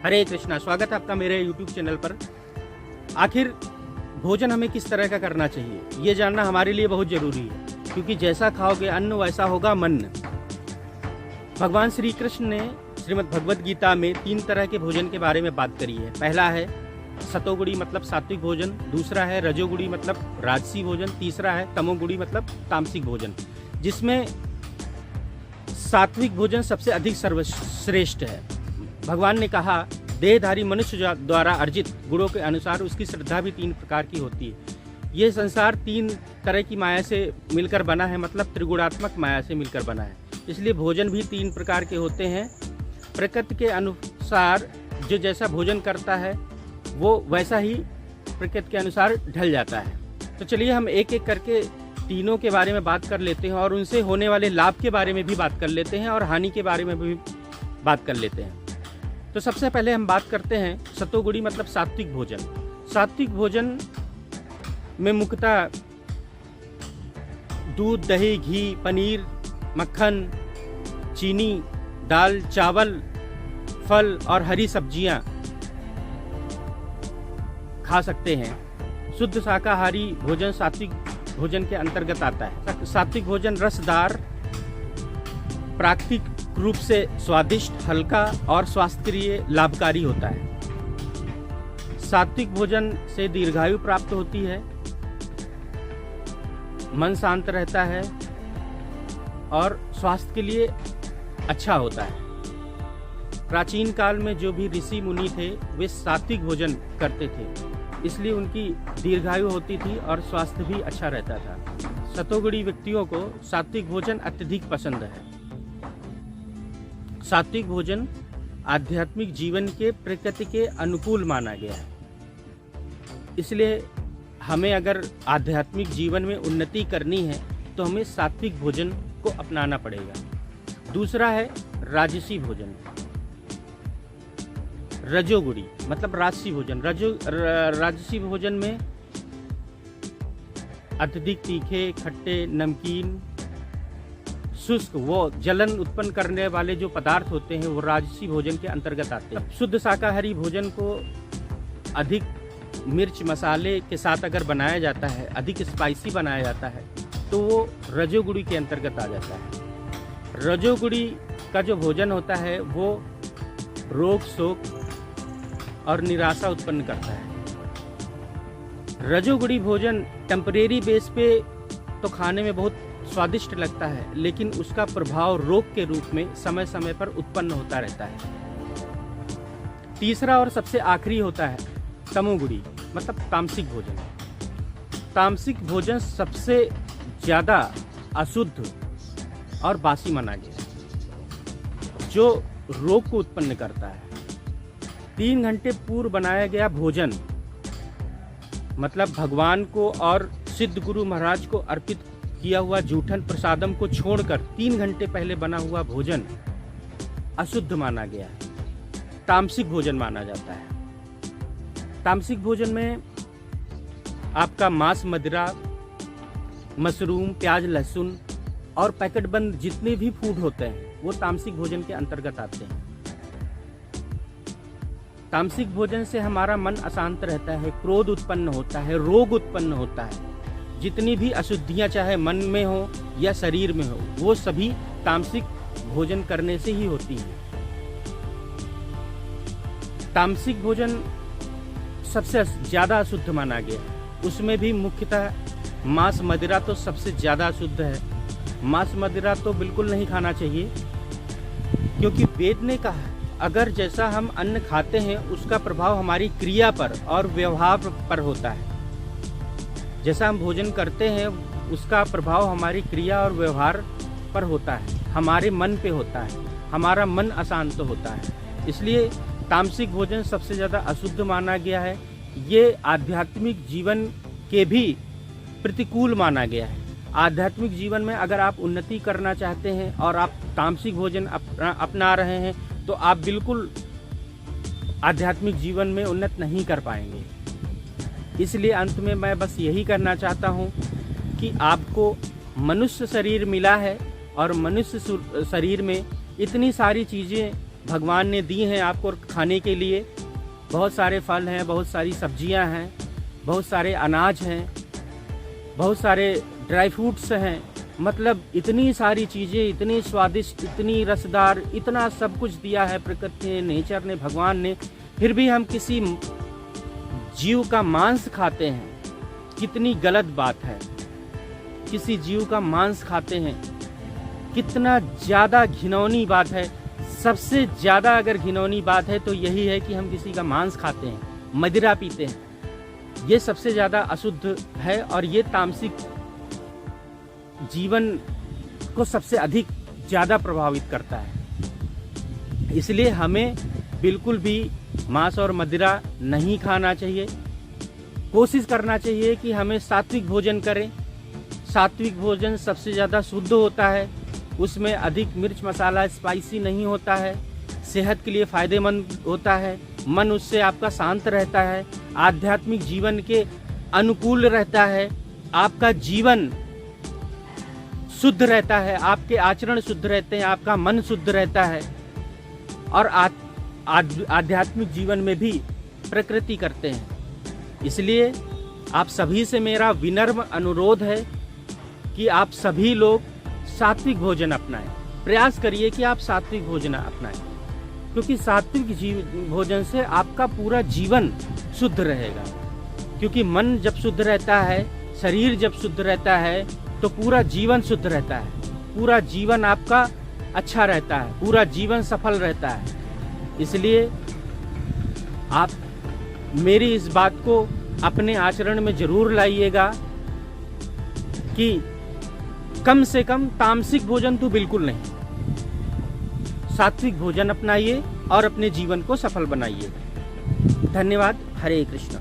हरे कृष्णा। स्वागत है आपका मेरे YouTube चैनल पर। आखिर भोजन हमें किस तरह का करना चाहिए, ये जानना हमारे लिए बहुत ज़रूरी है, क्योंकि जैसा खाओगे अन्न वैसा होगा मन। भगवान श्री कृष्ण ने श्रीमद् भगवद गीता में 3 तरह के भोजन के बारे में बात करी है। पहला है सतोगुणी मतलब सात्विक भोजन, दूसरा है रजोगुणी मतलब राजसी भोजन, तीसरा है तमोगुणी मतलब तामसिक भोजन, जिसमें सात्विक भोजन सबसे अधिक सर्वश्रेष्ठ है। भगवान ने कहा, देहधारी मनुष्य द्वारा अर्जित गुणों के अनुसार उसकी श्रद्धा भी 3 प्रकार की होती है। ये संसार 3 तरह की माया से मिलकर बना है, मतलब त्रिगुणात्मक माया से मिलकर बना है। इसलिए भोजन भी 3 प्रकार के होते हैं। प्रकृति के अनुसार जो जैसा भोजन करता है वो वैसा ही प्रकृति के अनुसार ढल जाता है। तो चलिए हम एक एक करके तीनों के बारे में बात कर लेते हैं और उनसे होने वाले लाभ के बारे में भी बात कर लेते हैं और हानि के बारे में भी बात कर लेते हैं। तो सबसे पहले हम बात करते हैं सतोगुणी मतलब सात्विक भोजन। सात्विक भोजन में मुख्यतः दूध, दही, घी, पनीर, मक्खन, चीनी, दाल, चावल, फल और हरी सब्जियां खा सकते हैं। शुद्ध शाकाहारी भोजन सात्विक भोजन के अंतर्गत आता है। सात्विक भोजन रसदार, प्राकृतिक रूप से स्वादिष्ट, हल्का और स्वास्थ्य के लिए लाभकारी होता है। सात्विक भोजन से दीर्घायु प्राप्त होती है, मन शांत रहता है और स्वास्थ्य के लिए अच्छा होता है। प्राचीन काल में जो भी ऋषि मुनि थे वे सात्विक भोजन करते थे, इसलिए उनकी दीर्घायु होती थी और स्वास्थ्य भी अच्छा रहता था। सतोगुणी व्यक्तियों को सात्विक भोजन अत्यधिक पसंद है। सात्विक भोजन आध्यात्मिक जीवन के प्रकृति के अनुकूल माना गया है, इसलिए हमें अगर आध्यात्मिक जीवन में उन्नति करनी है तो हमें सात्विक भोजन को अपनाना पड़ेगा। दूसरा है राजसी भोजन, रजोगुणी मतलब राजसी भोजन। राजसी भोजन में अत्यधिक तीखे, खट्टे, नमकीन, शुष्क वो जलन उत्पन्न करने वाले जो पदार्थ होते हैं वो राजसी भोजन के अंतर्गत आते हैं। शुद्ध शाकाहारी भोजन को अधिक मिर्च मसाले के साथ अगर बनाया जाता है, अधिक स्पाइसी बनाया जाता है, तो वो रजोगुणी के अंतर्गत आ जाता है। रजोगुणी का जो भोजन होता है वो रोग, शोक और निराशा उत्पन्न करता है। रजोगुणी भोजन टेम्परेरी बेस पे तो खाने में बहुत स्वादिष्ट लगता है, लेकिन उसका प्रभाव रोग के रूप में समय समय पर उत्पन्न होता रहता है। तीसरा और सबसे आखिरी होता है तमोगुणी मतलब तामसिक भोजन। तामसिक भोजन सबसे ज़्यादा अशुद्ध और बासी माना गया है, जो रोग को उत्पन्न करता है। 3 घंटे पूर्व बनाया गया भोजन मतलब भगवान को और सिद्ध गुरु महाराज को अर्पित किया हुआ जूठन प्रसादम को छोड़कर 3 घंटे पहले बना हुआ भोजन अशुद्ध माना गया है, तामसिक भोजन माना जाता है। तामसिक भोजन में आपका मांस, मदिरा, मशरूम, प्याज, लहसुन और पैकेट बंद जितने भी फूड होते हैं वो तामसिक भोजन के अंतर्गत आते हैं। तामसिक भोजन से हमारा मन अशांत रहता है, क्रोध उत्पन्न होता है, रोग उत्पन्न होता है। जितनी भी अशुद्धियां चाहे मन में हो या शरीर में हो, वो सभी तामसिक भोजन करने से ही होती हैं। तामसिक भोजन सबसे ज़्यादा अशुद्ध माना गया है। उसमें भी मुख्यतः मांस, मदिरा तो सबसे ज़्यादा अशुद्ध है। मांस, मदिरा तो बिल्कुल नहीं खाना चाहिए, क्योंकि वेद ने कहा है अगर जैसा हम अन्न खाते हैं उसका प्रभाव हमारी क्रिया पर और व्यवहार पर होता है। जैसा हम भोजन करते हैं उसका प्रभाव हमारी क्रिया और व्यवहार पर होता है, हमारे मन पे होता है, हमारा मन अशांत होता है। इसलिए तामसिक भोजन सबसे ज़्यादा अशुद्ध माना गया है। ये आध्यात्मिक जीवन के भी प्रतिकूल माना गया है। आध्यात्मिक जीवन में अगर आप उन्नति करना चाहते हैं और आप तामसिक भोजन अपना रहे हैं तो आप बिल्कुल आध्यात्मिक जीवन में उन्नत नहीं कर पाएंगे। इसलिए अंत में मैं बस यही करना चाहता हूँ कि आपको मनुष्य शरीर मिला है और मनुष्य शरीर में इतनी सारी चीज़ें भगवान ने दी हैं आपको खाने के लिए। बहुत सारे फल हैं, बहुत सारी सब्जियां हैं, बहुत सारे अनाज हैं, बहुत सारे ड्राई फ्रूट्स हैं। मतलब इतनी सारी चीज़ें, इतनी स्वादिष्ट, इतनी रसदार, इतना सब कुछ दिया है प्रकृति ने, नेचर ने, भगवान ने। फिर भी हम किसी जीव का मांस खाते हैं, कितनी गलत बात है। किसी जीव का मांस खाते हैं, कितना ज़्यादा घिनौनी बात है। सबसे ज़्यादा अगर घिनौनी बात है तो यही है कि हम किसी का मांस खाते हैं, मदिरा पीते हैं। ये सबसे ज़्यादा अशुद्ध है और ये तामसिक जीवन को सबसे अधिक ज़्यादा प्रभावित करता है। इसलिए हमें बिल्कुल भी मांस और मदिरा नहीं खाना चाहिए। कोशिश करना चाहिए कि हमें सात्विक भोजन करें। सात्विक भोजन सबसे ज़्यादा शुद्ध होता है, उसमें अधिक मिर्च मसाला स्पाइसी नहीं होता है, सेहत के लिए फ़ायदेमंद होता है, मन उससे आपका शांत रहता है, आध्यात्मिक जीवन के अनुकूल रहता है, आपका जीवन शुद्ध रहता है, आपके आचरण शुद्ध रहते हैं, आपका मन शुद्ध रहता है और आध्यात्मिक जीवन में भी प्रकृति करते हैं। इसलिए आप सभी से मेरा विनम्र अनुरोध है कि आप सभी लोग सात्विक भोजन अपनाएं। प्रयास करिए कि आप सात्विक भोजन अपनाएं, क्योंकि सात्विक भोजन से आपका पूरा जीवन शुद्ध रहेगा। क्योंकि मन जब शुद्ध रहता है, शरीर जब शुद्ध रहता है, तो पूरा जीवन शुद्ध रहता है, पूरा जीवन आपका अच्छा रहता है, पूरा जीवन सफल रहता है। इसलिए आप मेरी इस बात को अपने आचरण में जरूर लाइएगा कि कम से कम तामसिक भोजन तो बिल्कुल नहीं, सात्विक भोजन अपनाइए और अपने जीवन को सफल बनाइए। धन्यवाद। हरे कृष्ण।